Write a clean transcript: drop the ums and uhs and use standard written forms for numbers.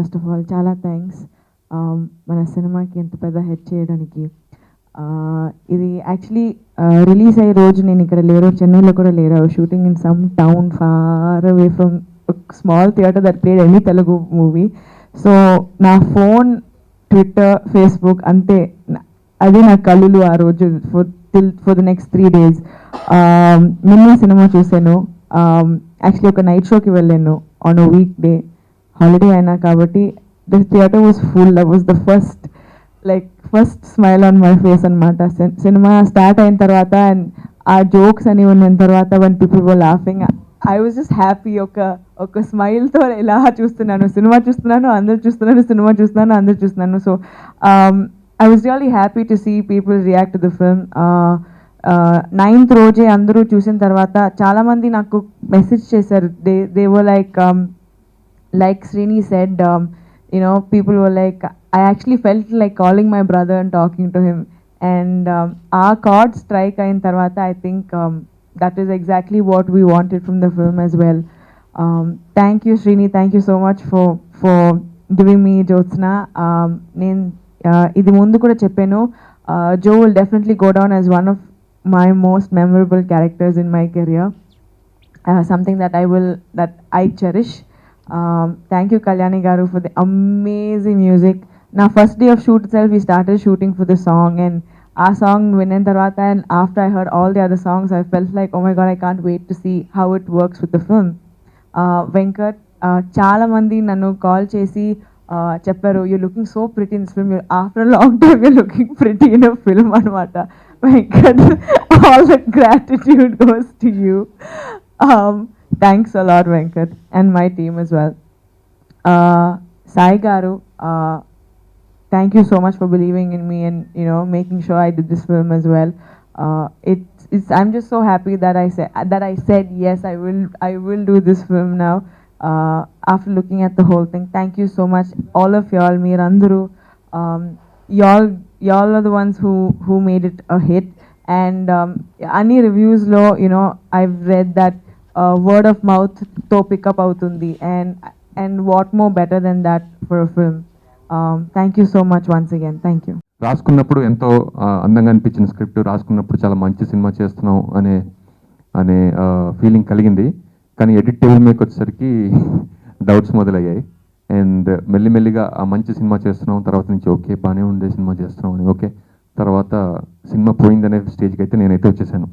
First of all చాలా thanks మన సినిమాకి ఎంత పెద్ద హెడ్ చేయడానికి. ఇది యాక్చువల్లీ రిలీజ్ అయ్యే రోజు నేను ఇక్కడ లేరు, చెన్నైలో కూడా లేరు. Shooting in some town far away from small theatre that played any Telugu movie. So నా ఫోన్, ట్విట్టర్, ఫేస్బుక్ అంతే, అది నా కళ్ళు ఆ రోజు ఫర్ ద నెక్స్ట్ 3 days. నిన్న సినిమా చూశాను. యాక్చువల్లీ ఒక నైట్ షోకి వెళ్ళాను on a weekday, holiday అయినా కాబట్టి. The theatre was full. That was the first smile on my face అనమాట. సినిమా స్టార్ట్ అయిన తర్వాత అండ్ ఆ జోక్స్ అని ఉన్న తర్వాత one people were laughing, I was just happy. ఒక స్మైల్తో ఇలా చూస్తున్నాను, సినిమా చూస్తున్నాను, అందరు చూస్తున్నాను, సినిమా చూస్తున్నాను, అందరు చూస్తున్నాను. So I was really happy to see people react to the film. 9th రోజే అందరూ చూసిన తర్వాత చాలామంది నాకు మెసేజ్ చేశారు. They were like Srini said, people were like, I actually felt like calling my brother and talking to him. And our chord strike ayin tarvata, I think that is exactly what we wanted from the film as well. Thank you, Srini. Thank you so much for giving me Jyotsna. Idi mundu kuda cheppanu, Joe will definitely go down as one of my most memorable characters in my career. Something that I cherish. Thank you, Kalyani Garu, for the amazing music. Now, first day of shoot itself, we started shooting for the song, and our song Vinnen Tarvata, and after I heard all the other songs, I felt like, oh my god, I can't wait to see how it works with the film. Venkat, చాలా మంది నన్ను call చేసి చెప్పారు, you're looking so pretty in this film. After a long time, you're looking pretty in a film అనమాట. Venkat, all the gratitude goes to you. Thanks a lot, Venkat, and my team as well. Sai Garu, thank you so much for believing in me and making sure I did this film as well. I'm just so happy that I said yes, I will do this film now. After looking at the whole thing, thank you so much, all of y'all, Meerandru. Y'all are the ones who made it a hit. And any reviews lo, I've read that word of mouth to pick up avutundi, and what more better than that for a film. Thank you so much once again. Thank you. రాసుకున్నప్పుడు ఎంతో అందంగా అనిపించిన script, రాసుకున్నప్పుడు చాలా మంచి cinema చేస్తున్నాం అనే feeling కలిగింది. కానీ edit table మీదకి వచ్చేసరికి డౌట్స్ మొదలయ్యాయి. అండ్ మెల్లిమెల్లిగా ఆ మంచి సినిమా చేస్తున్నాం తర్వాత నుంచి ఓకే బాగానే ఉండే సినిమా చేస్తున్నాం అని, ఓకే తర్వాత సినిమా పోయిందనే స్టేజ్కి అయితే నేనైతే వచ్చేసాను.